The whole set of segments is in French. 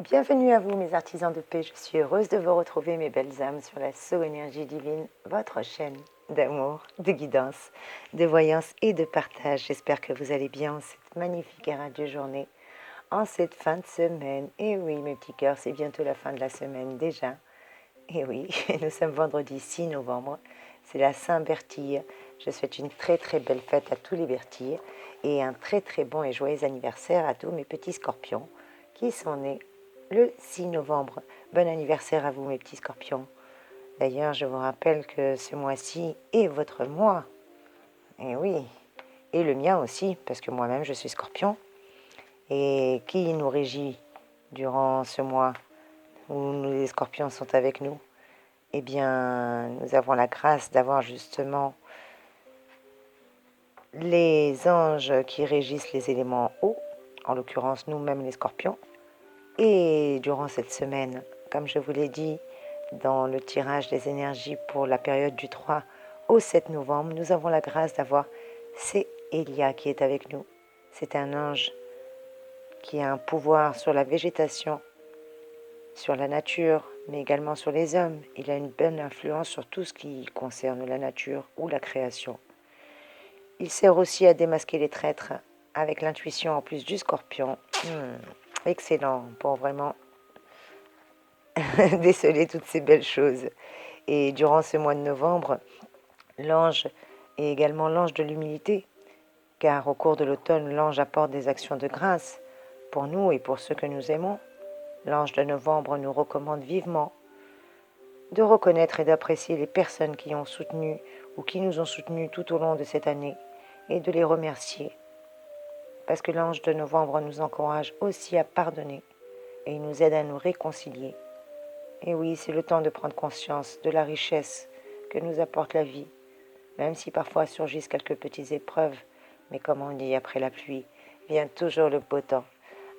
Bienvenue à vous mes artisans de paix, je suis heureuse de vous retrouver mes belles âmes sur la So Énergie Divine, votre chaîne d'amour, de guidance, de voyance et de partage. J'espère que vous allez bien en cette magnifique et radieuse journée, en cette fin de semaine. Et oui mes petits cœurs, c'est bientôt la fin de la semaine déjà. Et oui, nous sommes vendredi 6 novembre, c'est la Saint-Bertille. Je souhaite une très très belle fête à tous les Bertilles et un très très bon et joyeux anniversaire à tous mes petits scorpions qui sont nés le 6 novembre. Bon anniversaire à vous mes petits scorpions. D'ailleurs, je vous rappelle que ce mois-ci est votre mois. Et oui, et le mien aussi, parce que moi-même je suis scorpion. Et qui nous régit durant ce mois où les scorpions sont avec nous? Eh bien, nous avons la grâce d'avoir justement les anges qui régissent les éléments eau, en l'occurrence nous-mêmes les scorpions. Et durant cette semaine, comme je vous l'ai dit, dans le tirage des énergies pour la période du 3 au 7 novembre, nous avons la grâce d'avoir Célia qui est avec nous. C'est un ange qui a un pouvoir sur la végétation, sur la nature, mais également sur les hommes. Il a une bonne influence sur tout ce qui concerne la nature ou la création. Il sert aussi à démasquer les traîtres avec l'intuition en plus du scorpion. Excellent pour vraiment déceler toutes ces belles choses. Et durant ce mois de novembre, l'ange est également l'ange de l'humilité, car au cours de l'automne, l'ange apporte des actions de grâce pour nous et pour ceux que nous aimons. L'ange de novembre nous recommande vivement de reconnaître et d'apprécier les personnes qui ont soutenu ou qui nous ont soutenus tout au long de cette année et de les remercier. Parce que l'ange de novembre nous encourage aussi à pardonner et il nous aide à nous réconcilier. Et oui, c'est le temps de prendre conscience de la richesse que nous apporte la vie, même si parfois surgissent quelques petites épreuves. Mais comme on dit, après la pluie, vient toujours le beau temps.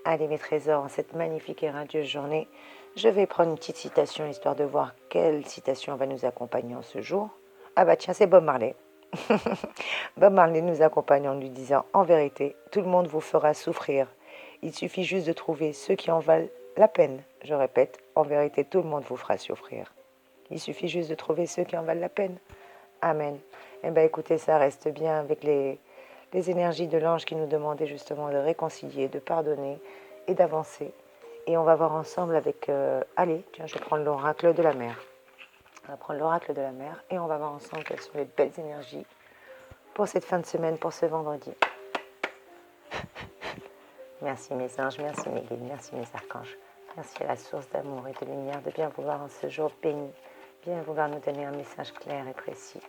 Allez mes trésors, en cette magnifique et radieuse journée, je vais prendre une petite citation histoire de voir quelle citation va nous accompagner en ce jour. Ah bah tiens, c'est Bob Marley. Bob Marley nous accompagne en lui disant « En vérité, tout le monde vous fera souffrir. Il suffit juste de trouver ceux qui en valent la peine. » Je répète, en vérité, tout le monde vous fera souffrir. Il suffit juste de trouver ceux qui en valent la peine. Amen. Eh bien écoutez, ça reste bien avec les énergies de l'ange qui nous demandait justement de réconcilier, de pardonner et d'avancer. Et on va voir ensemble avec... allez, tiens, je vais prendre l'oracle de la mer. On va prendre l'oracle de la mer et on va voir ensemble quelles sont les belles énergies pour cette fin de semaine, pour ce vendredi. Merci mes anges, merci mes guides, merci mes archanges. Merci à la source d'amour et de lumière de bien vouloir en ce jour béni, bien vouloir nous donner un message clair et précis.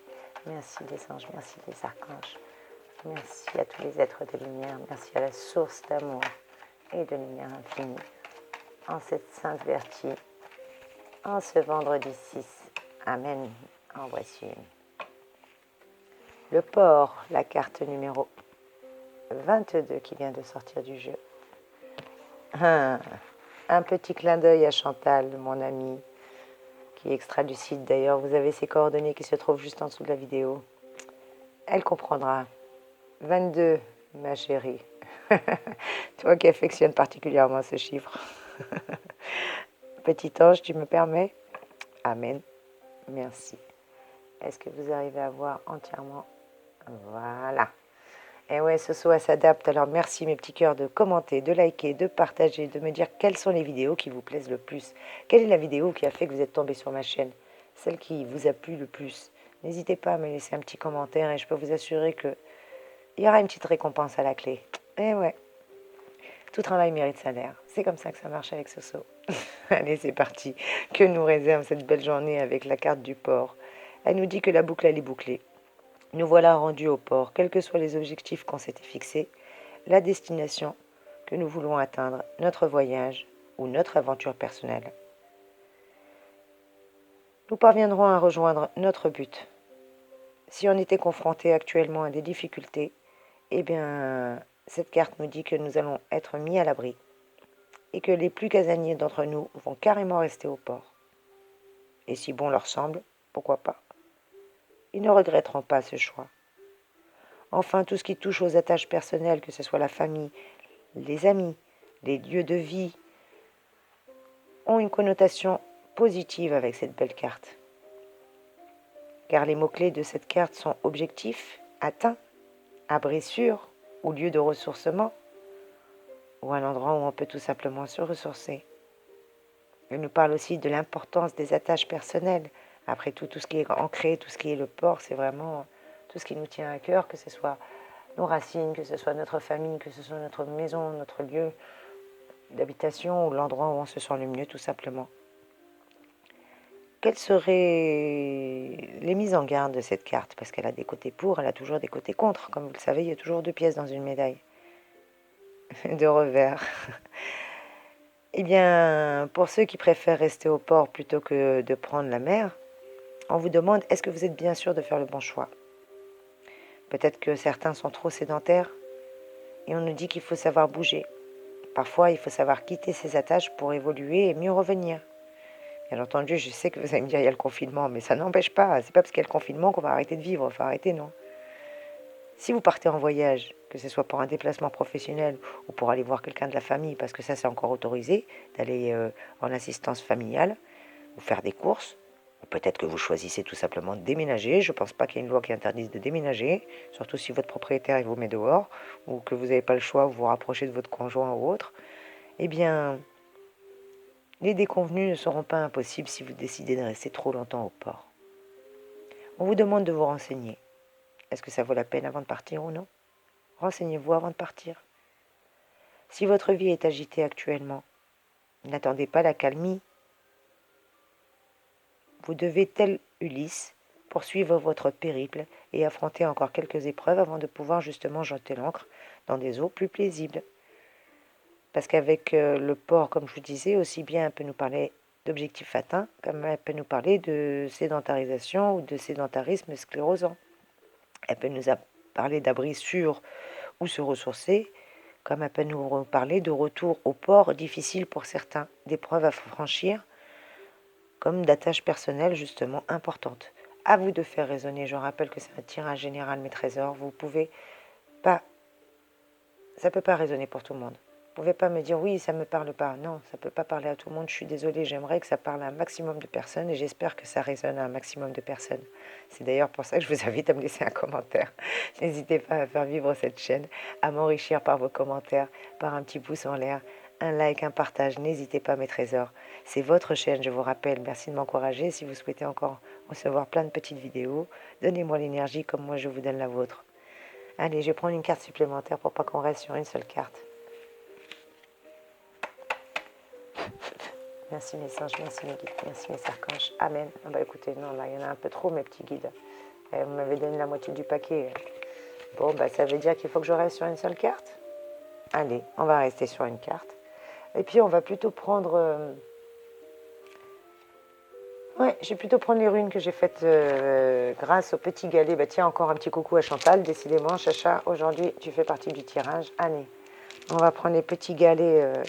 Merci les anges, merci les archanges. Merci à tous les êtres de lumière, merci à la source d'amour et de lumière infinie. En cette sainte vertu, en ce vendredi 6, Amen, en voici une. Le porc, la carte numéro 22 qui vient de sortir du jeu. Un petit clin d'œil à Chantal, mon amie, qui est extra-lucide d'ailleurs. Vous avez ses coordonnées qui se trouvent juste en dessous de la vidéo. Elle comprendra. 22, ma chérie. Toi qui affectionnes particulièrement ce chiffre. Petit ange, tu me permets? Amen. Merci. Est-ce que vous arrivez à voir entièrement? Voilà. Et ouais, ce soir, elle s'adapte. Alors merci mes petits cœurs de commenter, de liker, de partager, de me dire quelles sont les vidéos qui vous plaisent le plus. Quelle est la vidéo qui a fait que vous êtes tombé sur ma chaîne? Celle qui vous a plu le plus. N'hésitez pas à me laisser un petit commentaire et je peux vous assurer qu'il y aura une petite récompense à la clé. Et ouais, tout travail mérite salaire. C'est comme ça que ça marche avec Soso. Allez, c'est parti. Que nous réserve cette belle journée avec la carte du port? Elle nous dit que la boucle, elle est bouclée. Nous voilà rendus au port, quels que soient les objectifs qu'on s'était fixés, la destination que nous voulons atteindre, notre voyage ou notre aventure personnelle. Nous parviendrons à rejoindre notre but. Si on était confronté actuellement à des difficultés, eh bien, cette carte nous dit que nous allons être mis à l'abri et que les plus casaniers d'entre nous vont carrément rester au port. Et si bon leur semble, pourquoi pas? Ils ne regretteront pas ce choix. Enfin, tout ce qui touche aux attaches personnelles, que ce soit la famille, les amis, les lieux de vie, ont une connotation positive avec cette belle carte. Car les mots-clés de cette carte sont objectif, atteint, abri sûr ou lieu de ressourcement, ou un endroit où on peut tout simplement se ressourcer. Elle nous parle aussi de l'importance des attaches personnelles. Après tout, tout ce qui est ancré, tout ce qui est le port, c'est vraiment tout ce qui nous tient à cœur, que ce soit nos racines, que ce soit notre famille, que ce soit notre maison, notre lieu d'habitation ou l'endroit où on se sent le mieux, tout simplement. Quelles seraient les mises en garde de cette carte? Parce qu'elle a des côtés pour, elle a toujours des côtés contre. Comme vous le savez, il y a toujours deux pièces dans une médaille de revers. Eh bien, pour ceux qui préfèrent rester au port plutôt que de prendre la mer, on vous demande, est-ce que vous êtes bien sûr de faire le bon choix? Peut-être que certains sont trop sédentaires et on nous dit qu'il faut savoir bouger. Parfois, il faut savoir quitter ses attaches pour évoluer et mieux revenir. Bien entendu, je sais que vous allez me dire, il y a le confinement, mais ça n'empêche pas. C'est pas parce qu'il y a le confinement qu'on va arrêter de vivre. Faut arrêter, non. Si vous partez en voyage, que ce soit pour un déplacement professionnel ou pour aller voir quelqu'un de la famille, parce que ça c'est encore autorisé, d'aller en assistance familiale ou faire des courses, ou peut-être que vous choisissez tout simplement de déménager. Je ne pense pas qu'il y ait une loi qui interdise de déménager, surtout si votre propriétaire il vous met dehors ou que vous n'avez pas le choix, vous vous rapprochez de votre conjoint ou autre. Eh bien, les déconvenues ne seront pas impossibles si vous décidez de rester trop longtemps au port. On vous demande de vous renseigner. Est-ce que ça vaut la peine avant de partir ou non? Renseignez-vous avant de partir. Si votre vie est agitée actuellement, n'attendez pas la calmie. Vous devez, tel Ulysse, poursuivre votre périple et affronter encore quelques épreuves avant de pouvoir justement jeter l'ancre dans des eaux plus paisibles. Parce qu'avec le port, comme je vous disais, aussi bien elle peut nous parler d'objectifs atteints, comme elle peut nous parler de sédentarisation ou de sédentarisme sclérosant. Elle peut nous parler d'abri sûr ou se ressourcer, comme elle peut nous parler de retour au port difficile pour certains, d'épreuves à franchir, comme d'attaches personnelles justement importantes. À vous de faire raisonner. Je rappelle que c'est un tirage général, mes trésors. Vous pouvez pas, ça peut pas résonner pour tout le monde. Vous pouvez pas me dire oui, ça me parle pas. Non, ça peut pas parler à tout le monde. Je suis désolée. J'aimerais que ça parle à un maximum de personnes et j'espère que ça résonne à un maximum de personnes. C'est d'ailleurs pour ça que je vous invite à me laisser un commentaire. N'hésitez pas à faire vivre cette chaîne, à m'enrichir par vos commentaires, par un petit pouce en l'air, un like, un partage. N'hésitez pas, mes trésors. C'est votre chaîne, je vous rappelle. Merci de m'encourager. Si vous souhaitez encore recevoir plein de petites vidéos, donnez-moi l'énergie comme moi je vous donne la vôtre. Allez, je vais prendre une carte supplémentaire pour pas qu'on reste sur une seule carte. Merci mes singes, merci mes guides, merci mes archanges. Amen. Ah bah écoutez, non, là, il y en a un peu trop, mes petits guides. Vous m'avez donné la moitié du paquet. Bon, bah ça veut dire qu'il faut que je reste sur une seule carte? Allez, on va rester sur une carte. Et puis, on va plutôt prendre... Ouais, je vais plutôt prendre les runes que j'ai faites grâce au petit galet. Bah tiens, encore un petit coucou à Chantal. Décidément, Chacha, aujourd'hui, tu fais partie du tirage. Allez, on va prendre les petits galets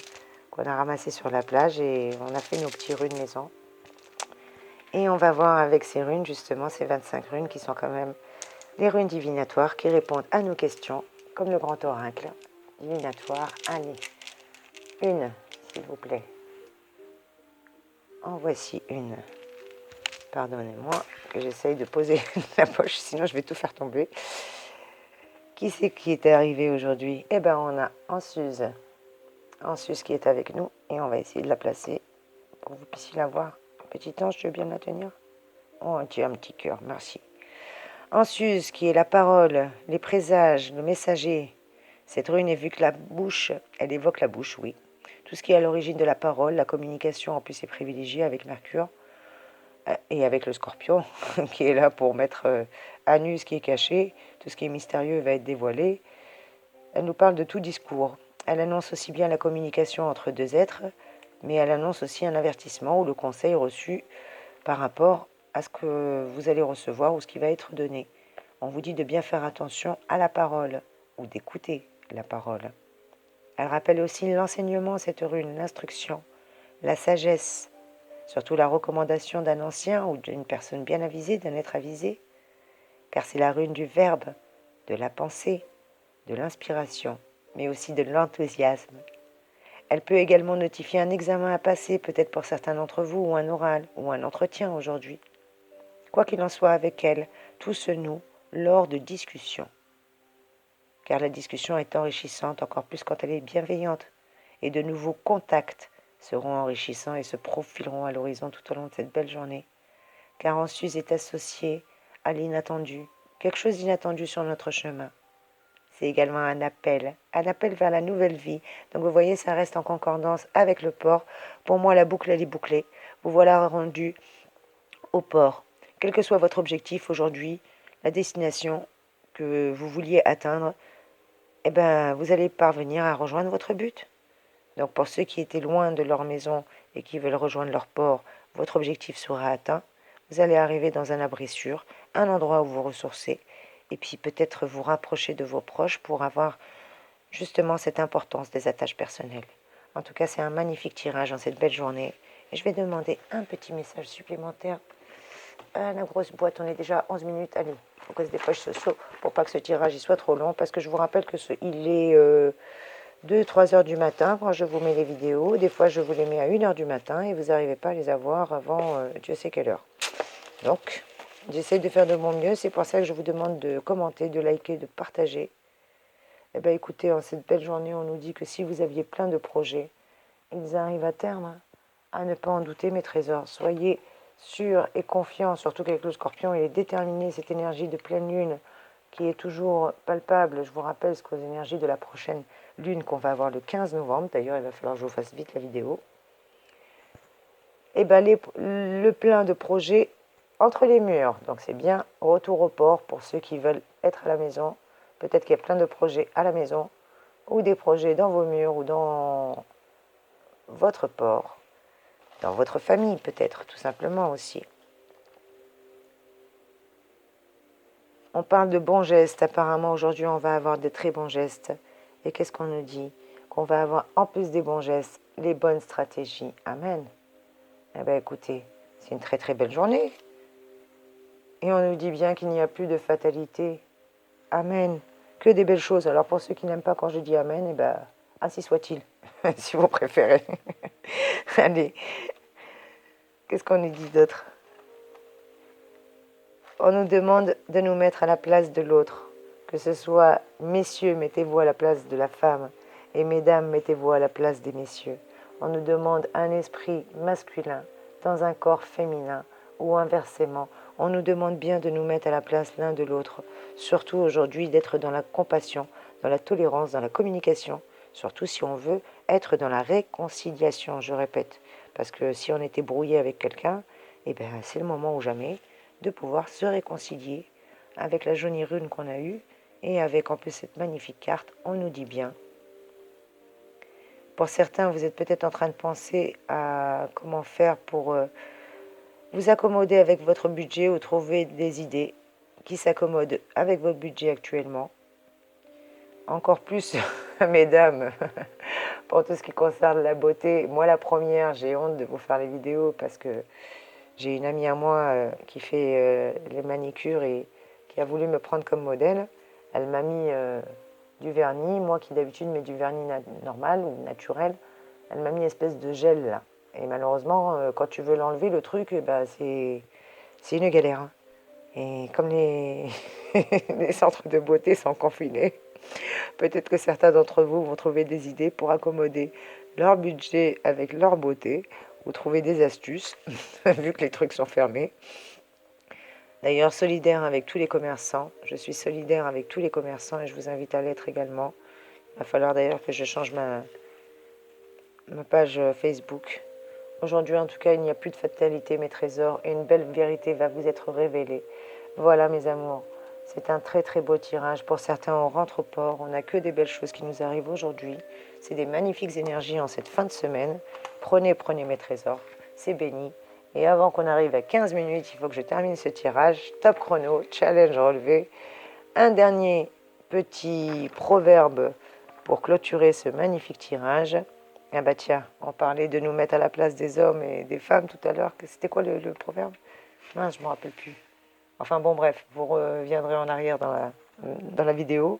qu'on a ramassés sur la plage et on a fait nos petits runes maison. Et on va voir avec ces runes, justement, ces 25 runes qui sont quand même les runes divinatoires qui répondent à nos questions, comme le grand oracle divinatoire. Allez, une, s'il vous plaît. En voici une. Pardonnez-moi que j'essaye de poser la poche, sinon je vais tout faire tomber. Qui c'est qui est arrivé aujourd'hui? Eh bien, on a Ansuz. Ansuz qui est avec nous et on va essayer de la placer pour que vous puissiez la voir. Petit ange, tu veux bien la tenir? Oh, tu as un petit cœur, merci. Ansuz qui est la parole, les présages, le messager. Cette rune évoque la bouche, elle évoque la bouche, oui. Tout ce qui est à l'origine de la parole, la communication en plus est privilégiée avec Mercure et avec le Scorpion qui est là pour mettre à nu ce qui est caché, tout ce qui est mystérieux va être dévoilé. Elle nous parle de tout discours. Elle annonce aussi bien la communication entre deux êtres, mais elle annonce aussi un avertissement ou le conseil reçu par rapport à ce que vous allez recevoir ou ce qui va être donné. On vous dit de bien faire attention à la parole ou d'écouter la parole. Elle rappelle aussi l'enseignement, cette rune, l'instruction, la sagesse, surtout la recommandation d'un ancien ou d'une personne bien avisée, d'un être avisé, car c'est la rune du verbe, de la pensée, de l'inspiration, mais aussi de l'enthousiasme. Elle peut également notifier un examen à passer, peut-être pour certains d'entre vous, ou un oral, ou un entretien aujourd'hui. Quoi qu'il en soit avec elle, tout se noue lors de discussions. Car la discussion est enrichissante, encore plus quand elle est bienveillante. Et de nouveaux contacts seront enrichissants et se profileront à l'horizon tout au long de cette belle journée. Car Ansus est associé à l'inattendu, quelque chose d'inattendu sur notre chemin. C'est également un appel vers la nouvelle vie. Donc vous voyez, ça reste en concordance avec le port. Pour moi, la boucle, elle est bouclée. Vous voilà rendu au port. Quel que soit votre objectif aujourd'hui, la destination que vous vouliez atteindre, eh ben, vous allez parvenir à rejoindre votre but. Donc pour ceux qui étaient loin de leur maison et qui veulent rejoindre leur port, votre objectif sera atteint. Vous allez arriver dans un abri sûr, un endroit où vous ressourcez, et puis peut-être vous rapprocher de vos proches pour avoir justement cette importance des attaches personnelles. En tout cas, c'est un magnifique tirage en cette belle journée. Et je vais demander un petit message supplémentaire à la grosse boîte. On est déjà à 11 minutes. Allez, il faut qu'on se dépêche pour pas que ce tirage il soit trop long, parce que je vous rappelle que il est 2-3 heures du matin quand je vous mets les vidéos. Des fois, je vous les mets à 1 heure du matin et vous n'arrivez pas à les avoir avant Dieu sait quelle heure. Donc, j'essaie de faire de mon mieux. C'est pour ça que je vous demande de commenter, de liker, de partager. Eh bien, écoutez, en cette belle journée, on nous dit que si vous aviez plein de projets, ils arrivent à terme. À ne pas en douter, mes trésors. Soyez sûrs et confiants, surtout qu'avec le scorpion, il est déterminé, cette énergie de pleine lune qui est toujours palpable. Je vous rappelle ce qu'aux énergies de la prochaine lune qu'on va avoir le 15 novembre. D'ailleurs, il va falloir que je vous fasse vite la vidéo. Et bien, le plein de projets entre les murs. Donc, c'est bien retour au port pour ceux qui veulent être à la maison. Peut-être qu'il y a plein de projets à la maison ou des projets dans vos murs ou dans votre port, dans votre famille peut-être, tout simplement aussi. On parle de bons gestes. Apparemment, aujourd'hui, on va avoir de très bons gestes. Et qu'est-ce qu'on nous dit? Qu'on va avoir, en plus des bons gestes, les bonnes stratégies. Amen. Eh bien, écoutez, c'est une très très belle journée. Et on nous dit bien qu'il n'y a plus de fatalité. Amen. Que des belles choses. Alors, pour ceux qui n'aiment pas quand je dis Amen, eh bien, ainsi soit-il, si vous préférez. Allez, qu'est-ce qu'on nous dit d'autre? On nous demande de nous mettre à la place de l'autre. Que ce soit, messieurs, mettez-vous à la place de la femme, et mesdames, mettez-vous à la place des messieurs. On nous demande un esprit masculin dans un corps féminin, ou inversement. On nous demande bien de nous mettre à la place l'un de l'autre. Surtout aujourd'hui, d'être dans la compassion, dans la tolérance, dans la communication. Surtout si on veut être dans la réconciliation, je répète. Parce que si on était brouillé avec quelqu'un, eh ben, c'est le moment ou jamais de pouvoir se réconcilier avec la jolie rune qu'on a eue et avec en plus cette magnifique carte, on nous dit bien. Pour certains, vous êtes peut-être en train de penser à comment faire pour vous accommoder avec votre budget ou trouver des idées qui s'accommodent avec votre budget actuellement. Encore plus, mesdames, pour tout ce qui concerne la beauté. Moi, la première, j'ai honte de vous faire les vidéos parce que j'ai une amie à moi qui fait les manicures et qui a voulu me prendre comme modèle. Elle m'a mis du vernis, moi qui d'habitude mets du vernis normal ou naturel. Elle m'a mis une espèce de gel là. Et malheureusement, quand tu veux l'enlever, le truc, bah, c'est une galère. Hein. Et comme les, les centres de beauté sont confinés, peut-être que certains d'entre vous vont trouver des idées pour accommoder leur budget avec leur beauté ou trouver des astuces, vu que les trucs sont fermés. D'ailleurs, solidaire avec tous les commerçants. Je suis solidaire avec tous les commerçants et je vous invite à l'être également. Il va falloir d'ailleurs que je change ma page Facebook. Aujourd'hui, en tout cas, il n'y a plus de fatalité, mes trésors, et une belle vérité va vous être révélée. Voilà, mes amours. C'est un très très beau tirage. Pour certains, on rentre au port. On n'a que des belles choses qui nous arrivent aujourd'hui. C'est des magnifiques énergies en cette fin de semaine. Prenez mes trésors. C'est béni. Et avant qu'on arrive à 15 minutes, il faut que je termine ce tirage. Top chrono, challenge relevé. Un dernier petit proverbe pour clôturer ce magnifique tirage. Ah bah tiens, on parlait de nous mettre à la place des hommes et des femmes tout à l'heure. C'était quoi le proverbe? Non, je ne me rappelle plus. Enfin bon, bref, vous reviendrez en arrière dans la vidéo.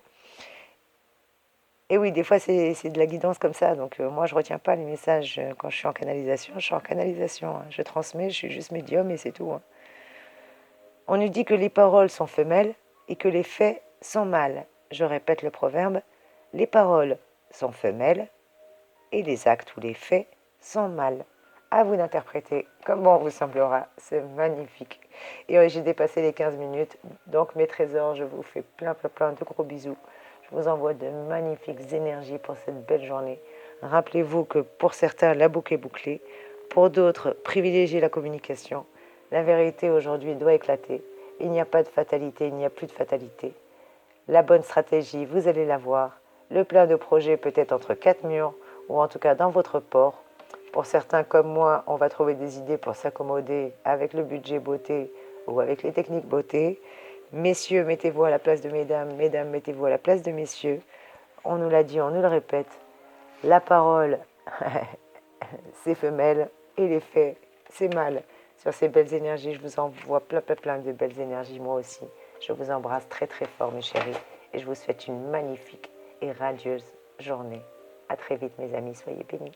Et oui, des fois, c'est de la guidance comme ça. Donc, moi, je retiens pas les messages quand je suis en canalisation. Je suis en canalisation, hein. Je transmets, je suis juste médium et c'est tout, hein. On nous dit que les paroles sont femelles et que les faits sont mâles. Je répète le proverbe, les paroles sont femelles et les actes ou les faits sont mâles. À vous d'interpréter comme bon vous semblera. C'est magnifique. Et j'ai dépassé les 15 minutes. Donc mes trésors, je vous fais plein de gros bisous. Je vous envoie de magnifiques énergies pour cette belle journée. Rappelez-vous que pour certains, la boucle est bouclée. Pour d'autres, privilégiez la communication. La vérité aujourd'hui doit éclater. Il n'y a pas de fatalité, il n'y a plus de fatalité. La bonne stratégie, vous allez la voir. Le plein de projets peut être entre quatre murs ou en tout cas dans votre port. Pour certains comme moi, on va trouver des idées pour s'accommoder avec le budget beauté ou avec les techniques beauté. Messieurs, mettez-vous à la place de mesdames. Mesdames, mettez-vous à la place de messieurs. On nous l'a dit, on nous le répète. La parole, c'est femelle et les faits, c'est mâle. Sur ces belles énergies, je vous envoie plein de belles énergies, moi aussi. Je vous embrasse très fort, mes chéris, et je vous souhaite une magnifique et radieuse journée. À très vite, mes amis, soyez bénis.